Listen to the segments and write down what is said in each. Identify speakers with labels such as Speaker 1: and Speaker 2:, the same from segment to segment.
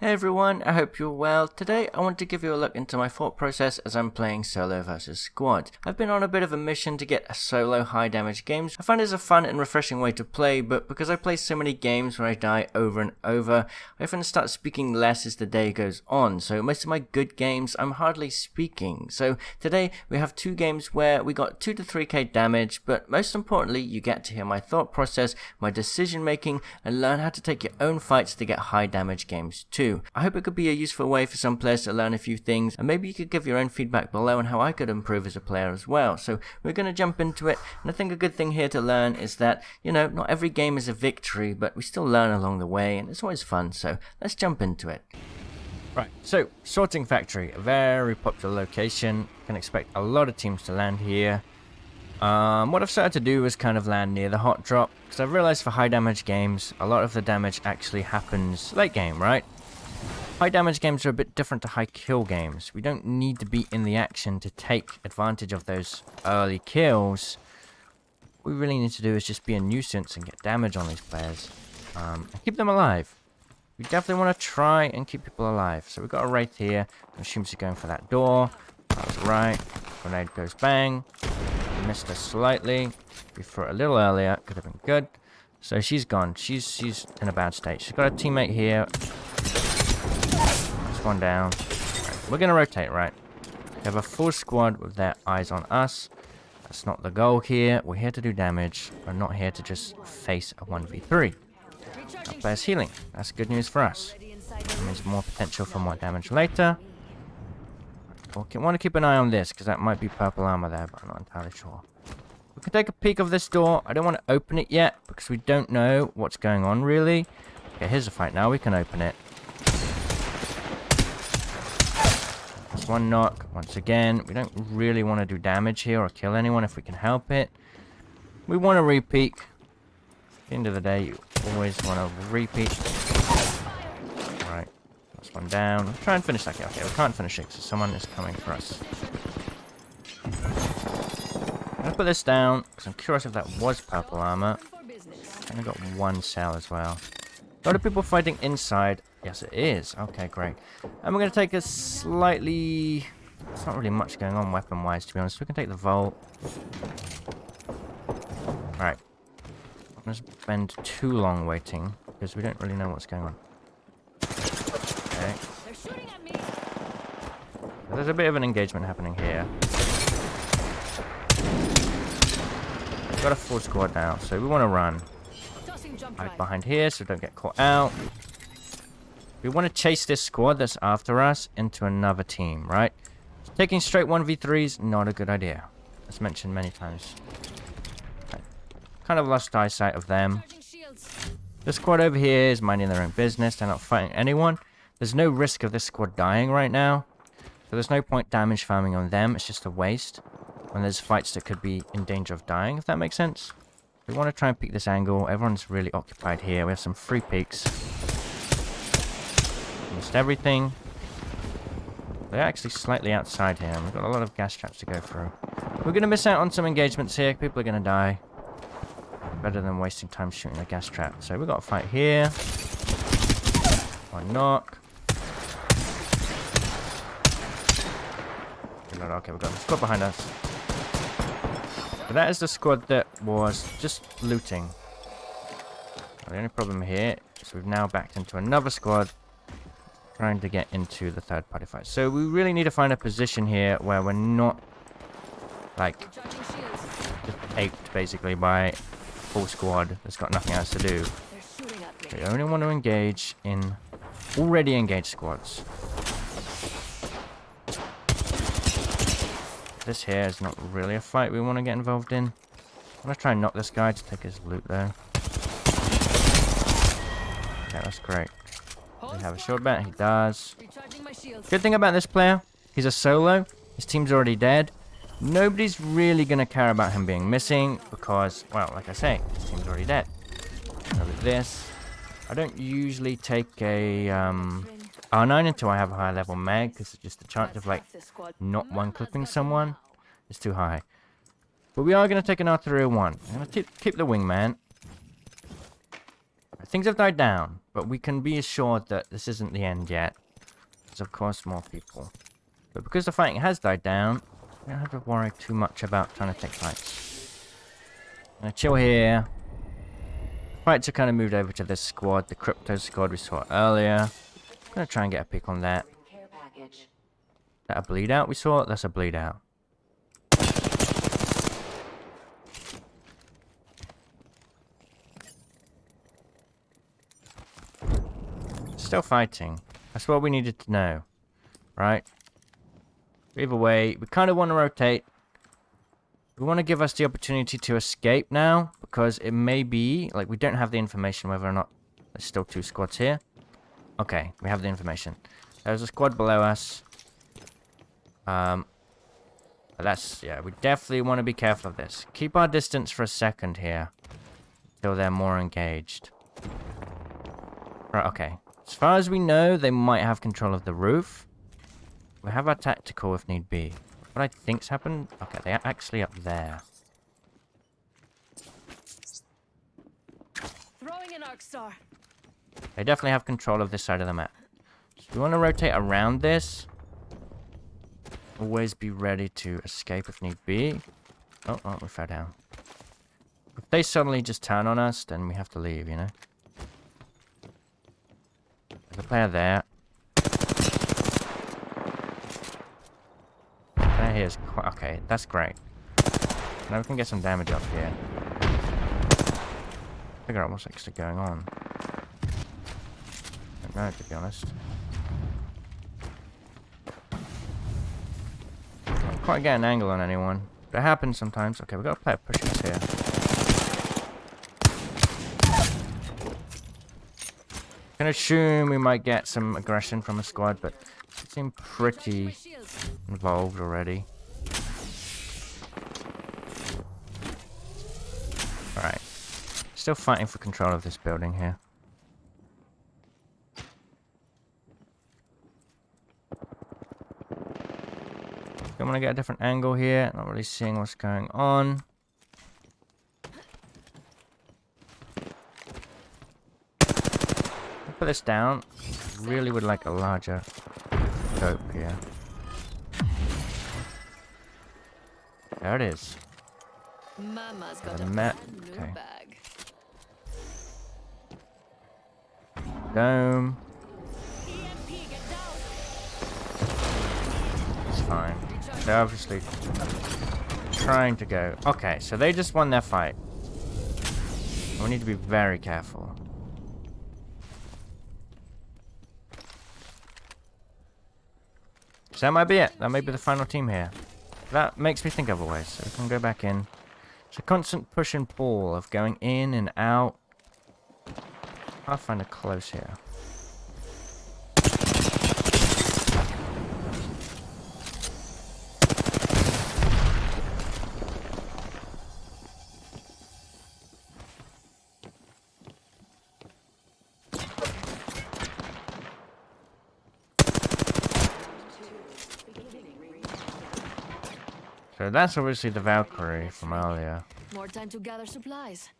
Speaker 1: Hey everyone, I hope you're well. Today I want to give you a look into my thought process as I'm playing solo versus squad. I've been on a bit of a mission to get a solo high damage games. I find it's a fun and refreshing way to play, but because I play so many games where I die over and over, I often start speaking less as the day goes on, so most of my good games I'm hardly speaking. So today we have two games where we got 2 to 3k damage, but most importantly you get to hear my thought process, my decision making, and learn how to take your own fights to get high damage games too. I hope it could be a useful way for some players to learn a few things, and maybe you could give your own feedback below on how I could improve as a player as well. So we're going to jump into it, and I think a good thing here to learn is that, not every game is a victory, but we still learn along the way, and it's always fun, so let's jump into it. Right, so Sorting Factory, a very popular location. You can expect a lot of teams to land here. What I've started to do is kind of land near the hot drop, because I've realized for high damage games, a lot of the damage actually happens late game, right? High damage games are a bit different to high kill games. We don't need to be in the action to take advantage of those early kills. What we really need to do is just be a nuisance and get damage on these players. And keep them alive. We definitely want to try and keep people alive. So we've got a Wraith here. I assume she's going for that door. That's right. Grenade goes bang. Missed her slightly. If we threw it a little earlier, could have been good. So she's gone. She's in a bad state. She's got a teammate here. One down. Right, we're going to rotate, right? We have a full squad with their eyes on us. That's not the goal here. We're here to do damage. We're not here to just face a 1v3. That player's healing. That's good news for us. That means more potential for more damage later. We want to keep an eye on this, because that might be purple armor there, but I'm not entirely sure. We can take a peek of this door. I don't want to open it yet, because we don't know what's going on, really. Okay, here's a fight now. We can open it. One knock. Once again, we don't really want to do damage here or kill anyone if we can help it. We want to repeat. At the end of the day, you always want to repeat. Alright. That's one down. Let's try and finish that kill. Okay, we can't finish it because someone is coming for us. I'm going to put this down because I'm curious if that was purple armor. I only got one cell as well. A lot of people fighting inside. Yes, it is. Okay, great. And we're going to take a slightly... There's not really much going on weapon-wise, to be honest. We can take the Volt. Right. I'm going to spend too long waiting, because we don't really know what's going on. Okay. There's a bit of an engagement happening here. We've got a full squad now, so we want to run. Hide behind here so we don't get caught out. We want to chase this squad that's after us into another team, right? Taking straight 1v3s, not a good idea. As mentioned many times. Right. Kind of lost eyesight of them. The squad over here is minding their own business. They're not fighting anyone. There's no risk of this squad dying right now. So there's no point damage farming on them. It's just a waste. When there's fights that could be in danger of dying, if that makes sense. We want to try and peek this angle. Everyone's really occupied here. We have some free peeks. Missed everything. They're actually slightly outside here, and we've got a lot of gas traps to go through. We're going to miss out on some engagements here. People are going to die. Better than wasting time shooting a gas trap. So we've got a fight here. One knock. Okay, we've got a squad behind us. But that is the squad that was just looting. Well, the only problem here is we've now backed into another squad trying to get into the third party fight. So we really need to find a position here where we're not like just aped basically by full squad that's got nothing else to do. We only want to engage in already engaged squads. This here is not really a fight we want to get involved in. I'm going to try and knock this guy to take his loot though. Okay, that's great. We have a short bet, he does. Good thing about this player, he's a solo. His team's already dead. Nobody's really going to care about him being missing because, well, like I say, his team's already dead. So with this, I don't usually take a R9 until I have a high level mag, because just the chance of like not one clipping someone is too high. But we are going to take an R301. I'm going to keep the wingman. Things have died down, But we can be assured that this isn't the end yet. There's of course more people. But because the fighting has died down, we don't have to worry too much about trying to take fights. I'm gonna chill here. Fights are kind of moved over to this squad, the crypto squad we saw earlier. I'm gonna try and get a peek on that. Is that a bleed out we saw? That's a bleed out. Still fighting. That's what we needed to know. Right? Either way, we kind of want to rotate. We want to give us the opportunity to escape now, because it may be, like, we don't have the information whether or not there's still 2 squads here. Okay, we have the information. There's a squad below us. But that's, yeah, we definitely want to be careful of this. Keep our distance for a second here, till they're more engaged. Right, okay. As far as we know, they might have control of the roof. We have our tactical if need be. What I think's happened... Okay, they're actually up there.
Speaker 2: Throwing an arc star.
Speaker 1: They definitely have control of this side of the map. So we want to rotate around this. Always be ready to escape if need be. Oh, we fell down. If they suddenly just turn on us, then we have to leave, you know? There's a player there. Player here is quite... Okay, that's great. Now we can get some damage up here. Figure out what's actually going on. I don't know, to be honest. Can't quite get an angle on anyone. But it happens sometimes. Okay, we've got a player pushing us here. Can assume we might get some aggression from a squad, but it seemed pretty involved already. Alright. Still fighting for control of this building here. Don't want to get a different angle here. Not really seeing what's going on. Put this down. Really would like a larger scope here. There it is.
Speaker 2: Mama's got
Speaker 1: The
Speaker 2: a
Speaker 1: map.
Speaker 2: brand new
Speaker 1: Okay.
Speaker 2: bag.
Speaker 1: Dome.
Speaker 2: EMP, get down.
Speaker 1: It's fine. They're obviously trying to go. Okay, so they just won their fight. We need to be very careful. So that might be it. That might be the final team here. That makes me think otherwise. So we can go back in. It's a constant push and pull of going in and out. I'll find a close here. So that's obviously the Valkyrie from earlier.
Speaker 2: More time to gather supplies.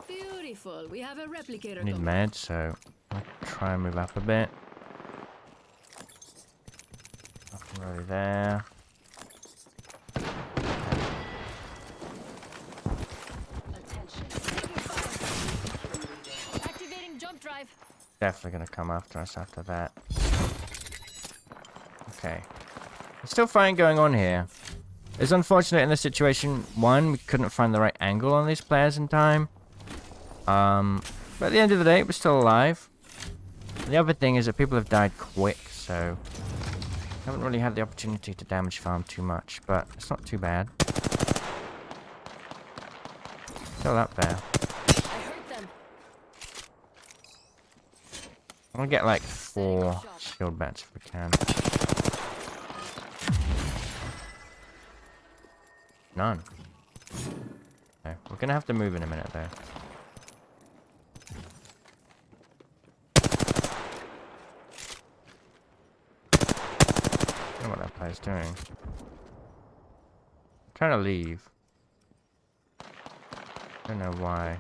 Speaker 2: Beautiful. We have a replicator.
Speaker 1: I need
Speaker 2: coming.
Speaker 1: meds, so I'll try and move up a bit. Nothing really there.
Speaker 2: Activating jump drive.
Speaker 1: Definitely gonna come after us after that. Okay. There's still fighting going on here. It's unfortunate in this situation. One, we couldn't find the right angle on these players in time. But at the end of the day, we're still alive. And the other thing is that people have died quick, so haven't really had the opportunity to damage farm too much, but it's not too bad. Still up there.
Speaker 2: I hurt them.
Speaker 1: I'm gonna get like 4 shield bats if we can. None. No, we're gonna have to move in a minute though. I don't know what that player's doing. I'm trying to leave. Don't know why.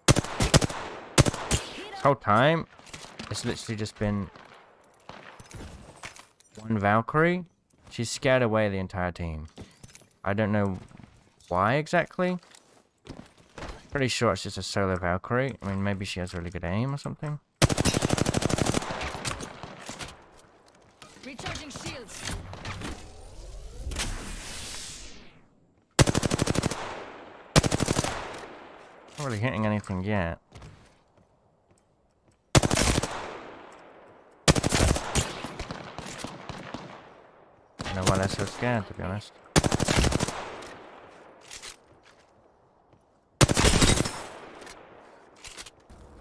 Speaker 1: This whole time, it's literally just been one Valkyrie. She's scared away the entire team. I don't know why exactly. Pretty sure it's just a solo Valkyrie. I mean, maybe she has really good aim or something.
Speaker 2: Recharging shields.
Speaker 1: Not really hitting anything yet. I don't know why they're so scared, to be honest.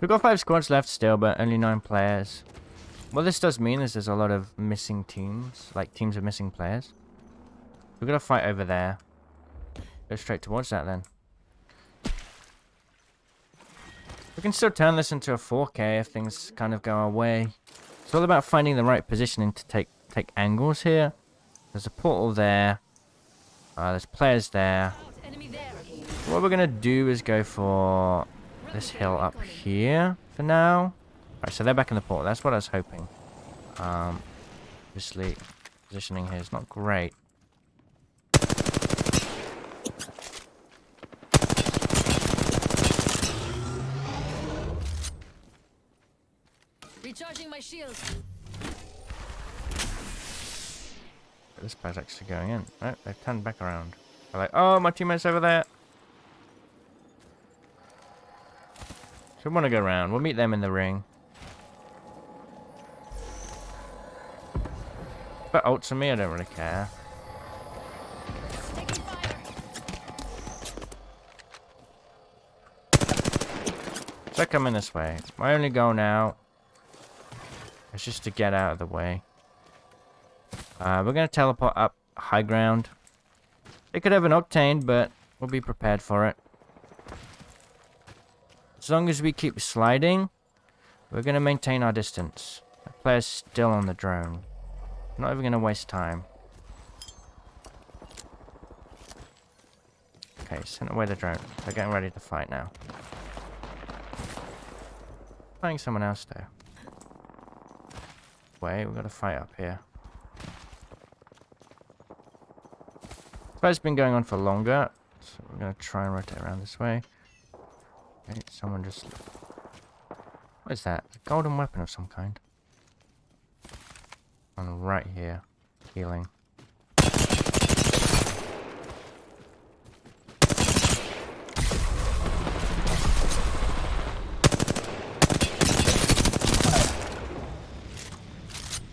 Speaker 1: We've got 5 squads left still, but only 9 players. What this does mean is there's a lot of missing teams, like teams of missing players. We're gonna fight over there. Go straight towards that then. We can still turn this into a 4K if things kind of go our way. It's all about finding the right positioning to take angles here. There's a portal there. There's players there.
Speaker 2: Enemy there.
Speaker 1: What we're gonna do is go for this hill up here for now. Alright, so they're back in the portal. That's what I was hoping. Obviously, positioning here is not great.
Speaker 2: Recharging my shields.
Speaker 1: This guy's actually going in. Right, they've turned back around. They're like, oh, my teammate's over there. So we want to go around. We'll meet them in the ring. But ults on me, I don't really care.
Speaker 2: Taking fire.
Speaker 1: So I come in this way. My only goal now is just to get out of the way. We're going to teleport up high ground. They could have an Octane, but we'll be prepared for it. As long as we keep sliding, we're going to maintain our distance. The player's still on the drone. I'm not even going to waste time. Okay, send away the drone. They're getting ready to fight now. Fighting someone else though. Wait, we've got to fight up here. Fight's been going on for longer, so we're going to try and rotate around this way. Okay, someone just... What is that? A golden weapon of some kind. On right here. Healing.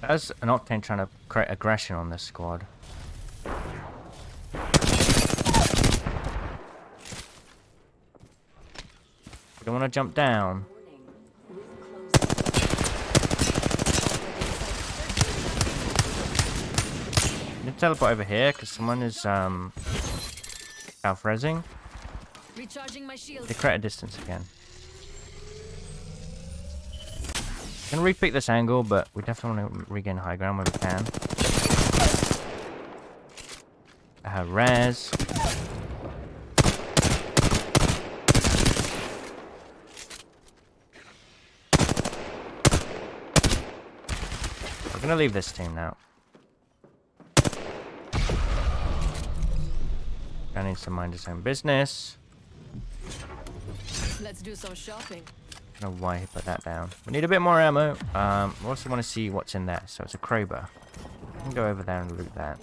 Speaker 1: That's an Octane trying to create aggression on this squad. Don't want to jump down. I'm gonna teleport over here because someone is self-resing.
Speaker 2: Recharging my shields.
Speaker 1: They create a distance again. Can repick this angle, but we definitely want to regain high ground where we can. I have res. We're gonna leave this team now. Guy needs to mind his own business.
Speaker 2: Let's do some shopping.
Speaker 1: I don't know why he put that down. We need a bit more ammo. We also want to see what's in there. So it's a Kraber. We can go over there and loot that.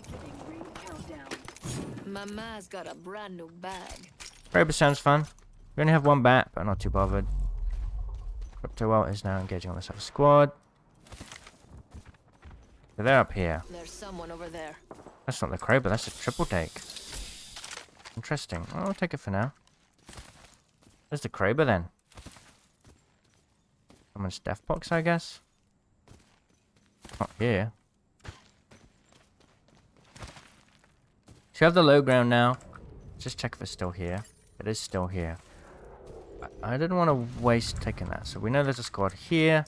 Speaker 2: Mama's got a brand new bag.
Speaker 1: Kraber sounds fun. We only have 1 bat, but not too bothered. Crypto Ult is now engaging on this other squad. So they're up here.
Speaker 2: There's someone over there.
Speaker 1: That's not the Kraber, that's a triple take. Interesting. Well, I'll take it for now. There's the Kraber then. Someone's death box, I guess. Not here. So you have the low ground now. Just check if it's still here. It is still here. I didn't want to waste taking that. So we know there's a squad here.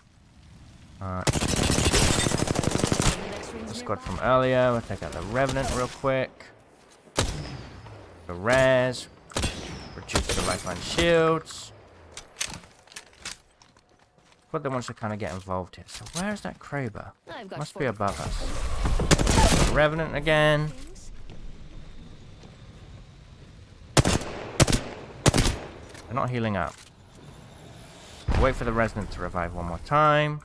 Speaker 1: The squad from earlier. We'll take out the Revenant real quick. The res. Reduce the lifeline shields. But they wants to kind of get involved here. So where's that Kraber?
Speaker 2: I've got
Speaker 1: Must be above us. Revenant again. They're not healing up. Wait for the Resonant to revive one more time.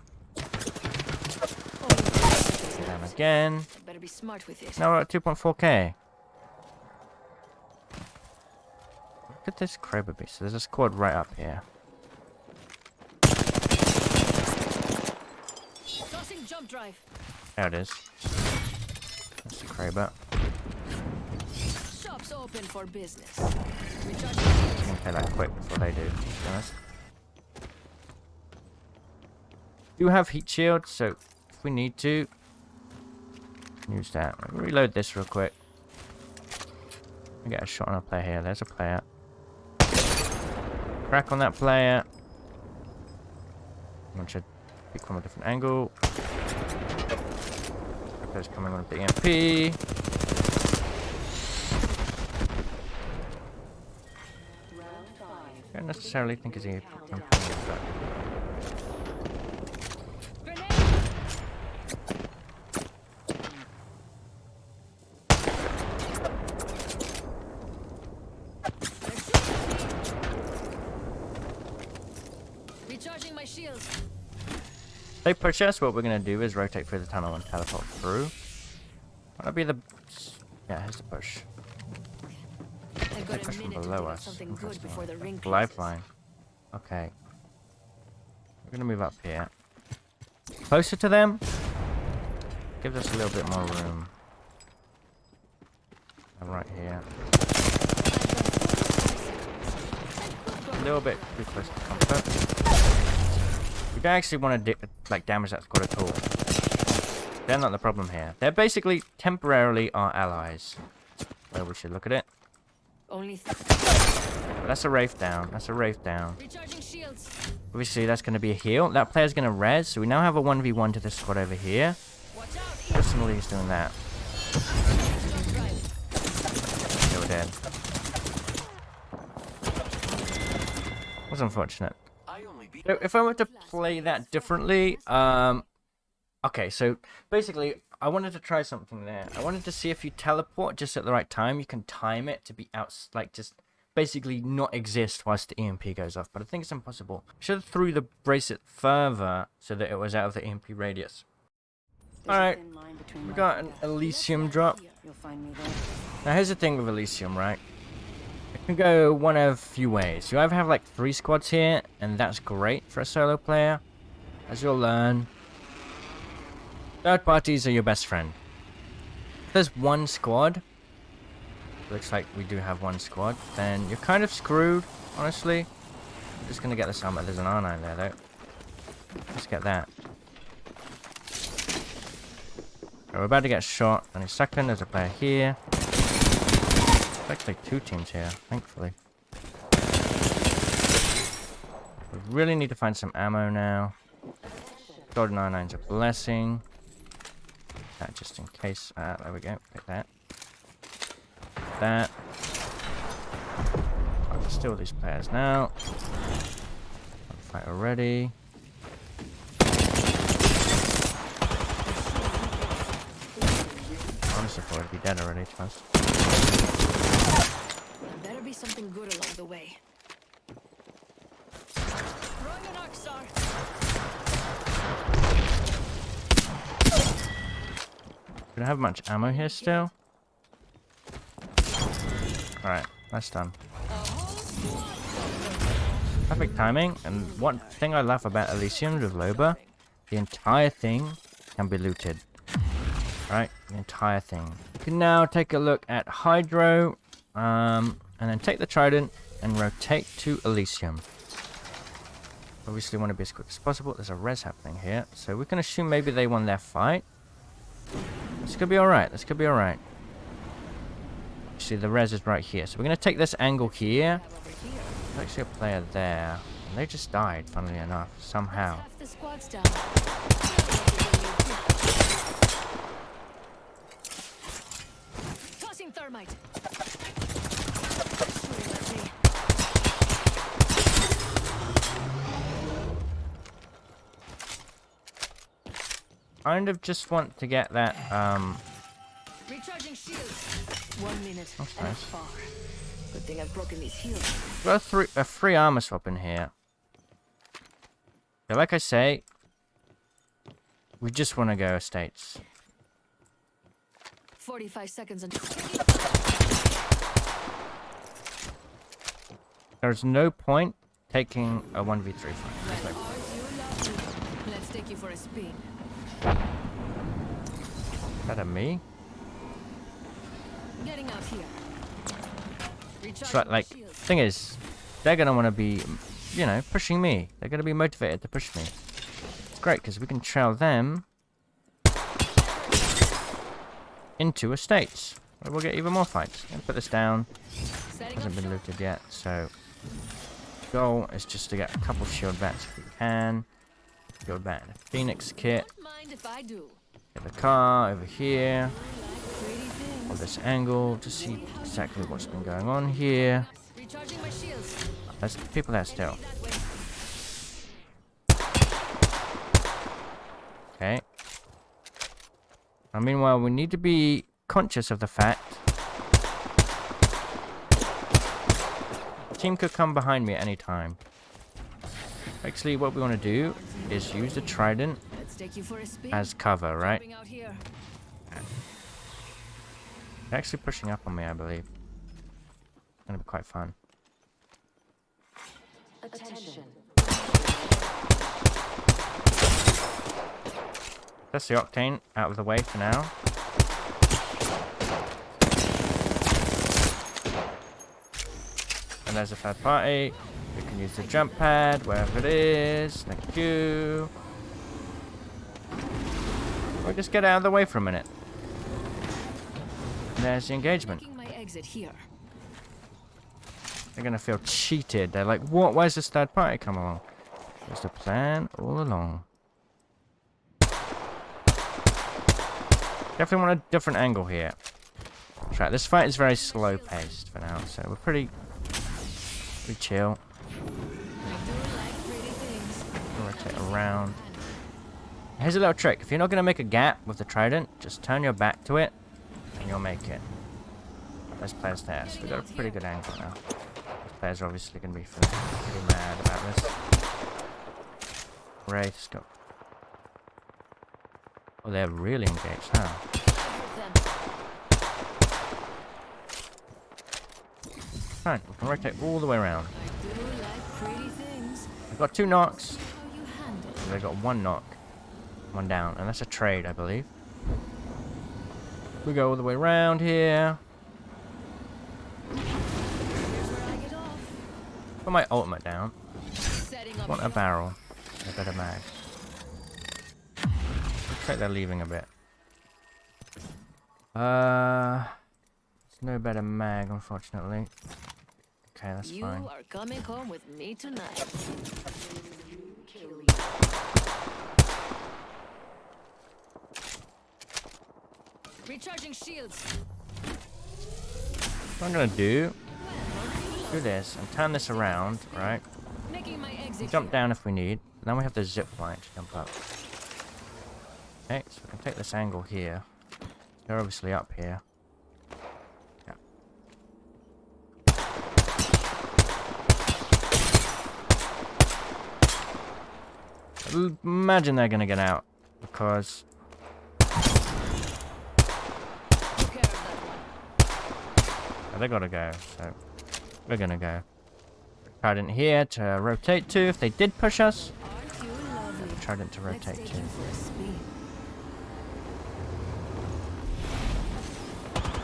Speaker 1: Down again.
Speaker 2: Better be smart with it.
Speaker 1: Now we're at 2.4k. Look at this Kraber beast. So there's a squad right up here.
Speaker 2: Tossing jump drive.
Speaker 1: There it is. That's the Kraber.
Speaker 2: Shop's open for business.
Speaker 1: I'm gonna play that quick before they do, to be honest. Do have heat shield, so if we need to use that. Reload this real quick. I get a shot on a player here. There's a player. Crack on that player. I should pick from a different angle. Player's coming on with the EMP. I don't necessarily think he's a
Speaker 2: Recharging my shields.
Speaker 1: They push us, what we're going to do is rotate through the tunnel and teleport through. That'll be the... Yeah, here's the push.
Speaker 2: I've
Speaker 1: They
Speaker 2: got
Speaker 1: push
Speaker 2: a
Speaker 1: from
Speaker 2: minute to
Speaker 1: below
Speaker 2: get
Speaker 1: us.
Speaker 2: something good before the ring closes.
Speaker 1: Lifeline. Okay. We're going to move up here. Closer to them. Gives us a little bit more room. Right here. A little bit too close to comfort. We don't actually want to like damage that squad at all. They're not the problem here. They're basically temporarily our allies. Well, we should look at it.
Speaker 2: Only
Speaker 1: That's a Wraith down. That's a Wraith down.
Speaker 2: recharging shields.
Speaker 1: Obviously, that's going to be a heal. That player's going to res, so we now have a 1v1 to this squad over here.
Speaker 2: Watch out.
Speaker 1: Personally, he's doing that.
Speaker 2: Jump drive.
Speaker 1: They were dead. Was unfortunate. So if I were to play that differently, okay, so basically, I wanted to try something there. I wanted to see if you teleport just at the right time, you can time it to be out, like just basically not exist whilst the EMP goes off. But I think it's impossible. Should have threw the bracelet further so that it was out of the EMP radius. Alright, we got an Elysium drop. Now here's the thing with Elysium, right? It can go one of a few ways. You either have like 3 squads here, and that's great for a solo player, as you'll learn. Third parties are your best friend. If there's one squad, looks like we do have one squad, then you're kind of screwed, honestly. I'm just gonna get this armor. There's an R9 there, though. Let's get that. We're about to get shot in a second. There's a player here. There's actually 2 teams here, thankfully. We really need to find some ammo now. Golden R9's a blessing. That just in case. There we go. Pick that. That. I can steal these players now. Fight already. Honestly, I would be dead already, trust.
Speaker 2: There better be something good along the way. Throwing an arc star.
Speaker 1: We don't have much ammo here still. Alright, that's done. Perfect timing, and one thing I love about Elysium with Loba, the entire thing can be looted. Right, the entire thing. You can now take a look at Hydro, and then take the Trident and rotate to Elysium. Obviously want to be as quick as possible. There's a res happening here, so we can assume maybe they won their fight. This could be alright, this could be alright. See, the res is right here, so we're going to take this angle here. There's actually a player there, and they just died, funnily enough, somehow.
Speaker 2: Half the squad's down. Tossing thermite. Shooting at me.
Speaker 1: kind of just want to get that,
Speaker 2: Recharging shields. 1 minute.
Speaker 1: That's
Speaker 2: and
Speaker 1: nice.
Speaker 2: far. Good thing I've broken these heals.
Speaker 1: got a free armor swap in here. Yeah, like I say, we just want to go estates.
Speaker 2: 45 seconds until.
Speaker 1: There's no point taking a 1v3 fight. There's no point.
Speaker 2: Aren't you lovely? Let's take you for a spin.
Speaker 1: Is that a me?
Speaker 2: Getting out here.
Speaker 1: It's like, thing is, they're gonna want to be, you know, pushing me. They're gonna be motivated to push me. It's great because we can trail them into estates, where we'll get even more fights. I'm gonna put this down. Hasn't been looted yet, so goal is just to get a couple shield bats if we can. Shield bat and a Phoenix kit.
Speaker 2: Don't mind if I do.
Speaker 1: Get the car over here.
Speaker 2: Pretty things.
Speaker 1: On this angle to see exactly what's been going on here.
Speaker 2: Recharging my shields.
Speaker 1: There's people there still.
Speaker 2: That way.
Speaker 1: Okay. Now, meanwhile, we need to be conscious of the fact the team could come behind me at any time. Actually, what we want to do is use the trident
Speaker 2: Let's take you for a spin.
Speaker 1: as cover, right?
Speaker 2: Jumping out here.
Speaker 1: They're actually pushing up on me, I believe. It's gonna be quite fun.
Speaker 2: Attention.
Speaker 1: That's the octane out of the way for now. And there's a third party. We can use the jump pad, wherever it is. Thank you. Or just get out of the way for a minute. And there's the engagement.
Speaker 2: Making my exit here.
Speaker 1: They're gonna feel cheated. They're like, what? Where's this third party come along? There's the plan all along. Definitely want a different angle here. Right, this fight is very slow paced for now, so we're pretty chill.
Speaker 2: I do like pretty things.
Speaker 1: Rotate around. Here's a little trick. If you're not gonna make a gap with the trident, just turn your back to it, and you'll make it. There's players there, so we've got a pretty good angle now. These players are obviously gonna be feeling pretty mad about this. Great, let's go. Oh, they're really engaged now.
Speaker 2: Them.
Speaker 1: Fine, we can rotate all the way around.
Speaker 2: I do like pretty things.
Speaker 1: We've got 2 knocks.
Speaker 2: How you handle it.
Speaker 1: They've got 1 knock. 1 down, and that's a trade, I believe. We go all the way around here.
Speaker 2: Here's where I get off.
Speaker 1: Put my ultimate down.
Speaker 2: Setting up.
Speaker 1: Want a barrel. A better mag. Looks like they're leaving a bit. There's no better mag, unfortunately. Okay, that's
Speaker 2: You
Speaker 1: fine.
Speaker 2: are coming home with me tonight. Recharging shields.
Speaker 1: What I'm gonna do this and turn this around, right?
Speaker 2: Making my exit.
Speaker 1: Jump down if we need. Then we have to zip line to jump up. Okay, so we can take this angle here. They're obviously up here. Yeah. Imagine they're gonna get out because
Speaker 2: Took care of that one.
Speaker 1: they gotta go. So we're gonna go. Trident here to rotate to if they did push us.
Speaker 2: Aren't you lovely?
Speaker 1: Trident to
Speaker 2: Let's
Speaker 1: rotate
Speaker 2: take
Speaker 1: to.
Speaker 2: you for a spin.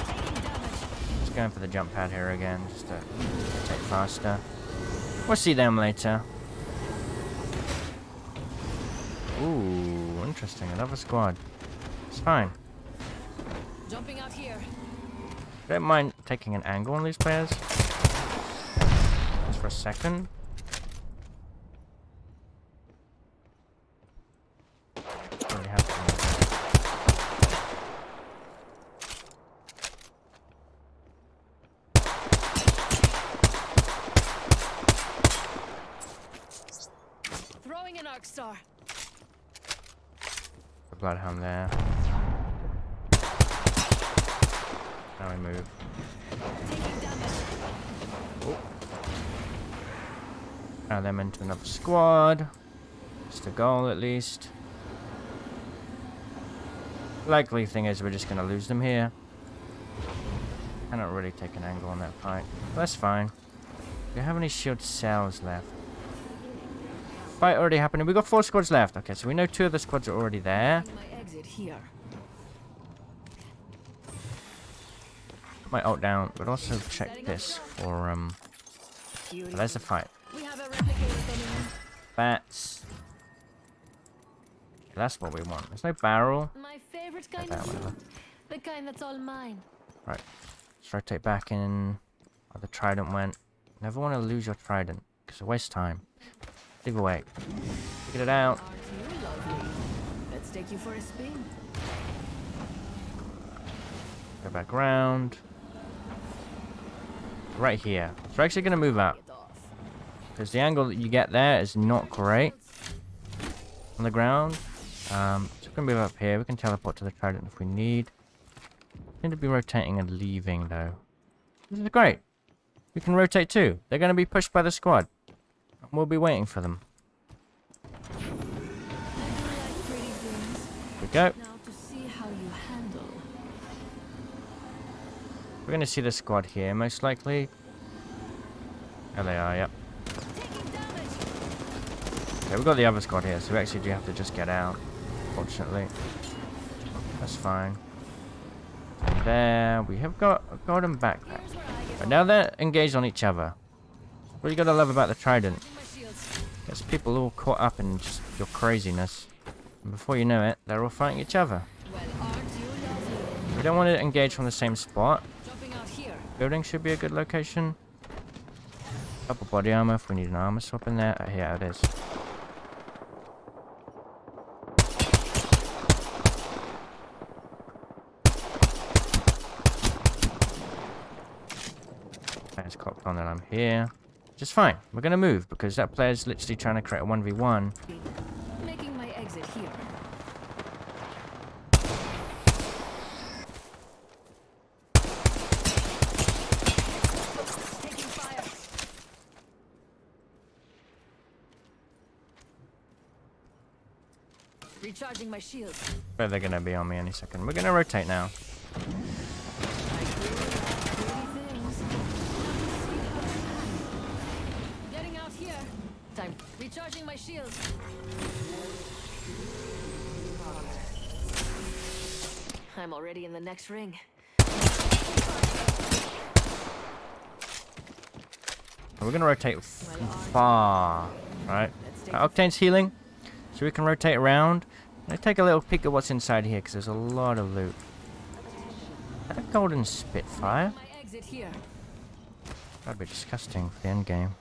Speaker 2: Taking damage.
Speaker 1: Just going for the jump pad here again, just to rotate faster. We'll see them later. Ooh, interesting. Another squad. It's fine.
Speaker 2: Jumping out here.
Speaker 1: Don't mind taking an angle on these players. Just for a second. Really have to.
Speaker 2: Throwing an arc star.
Speaker 1: bloodhound there. Now we move. Oh. Now them into another squad. Just a goal at least. Likely thing is we're just going to lose them here. Cannot really take an angle on that fight. But that's fine. Do we have any shield cells left? Fight already happening. We've got 4 squads left. Okay, so we know 2 of the squads are already there.
Speaker 2: My exit here.
Speaker 1: Put my ult down, but also check this for oh, there's the fight.
Speaker 2: We have a replicator coming in.
Speaker 1: Bats. That's what we want. There's no barrel.
Speaker 2: My favorite kind
Speaker 1: That
Speaker 2: of
Speaker 1: one.
Speaker 2: loot. The kind that's all mine.
Speaker 1: Right. Let's rotate back in. Oh, the trident went. Never want to lose your trident, because it wastes time. Either way. Get it out.
Speaker 2: Aren't you lovely? Let's take you for a spin.
Speaker 1: Go back around. Right here. So we're actually going to move up.
Speaker 2: Get off.
Speaker 1: Because the angle that you get there is not great. On the ground. So we're going to move up here. We can teleport to the trident if we need. Need to be rotating and leaving though. This is great. We can rotate too. They're going to be pushed by the squad. And we'll be waiting for them.
Speaker 2: I do like pretty things.
Speaker 1: Here we go.
Speaker 2: Now to see how you handle.
Speaker 1: We're going to see the squad here most likely. There they are, yep.
Speaker 2: Taking damage.
Speaker 1: Okay, we've got the other squad here, so we actually do have to just get out. Fortunately. That's fine. There, we have got a golden backpack.
Speaker 2: Here's where I get
Speaker 1: But now they're engaged on each other. What you gotta love about the trident?
Speaker 2: my shields.
Speaker 1: Gets people all caught up in just your craziness. And before you know it, they're all fighting each other.
Speaker 2: Well, aren't you lovely?
Speaker 1: We don't want to engage from the same spot.
Speaker 2: Jumping out here.
Speaker 1: Building should be a good location. Couple body armor if we need an armor swap in there. Here it is. It's clocked on that I'm here. Just fine. We're gonna move because that player's literally trying to create a 1v1.
Speaker 2: Making my exit here. Taking fire. Recharging my shields.
Speaker 1: But they're gonna be on me any second. We're gonna rotate now.
Speaker 2: Getting out here. Time. Recharging my shields. I'm already in the next ring.
Speaker 1: We're gonna rotate far, right? Octane's healing, so we can rotate around. Let's take a little peek at what's inside here, because there's a lot of loot. Is that a golden Spitfire?
Speaker 2: My exit here.
Speaker 1: That'd be disgusting for the end game.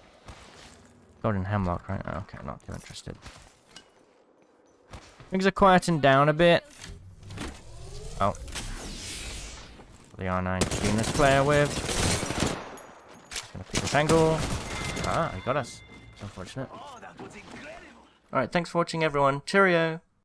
Speaker 1: Golden Hemlock, right? Oh, okay, not too interested. Things are quieting down a bit. Oh. The R9 Venus player with. Just gonna pick this angle. Ah, he got us. It's unfortunate. Alright, thanks for watching everyone. Cheerio!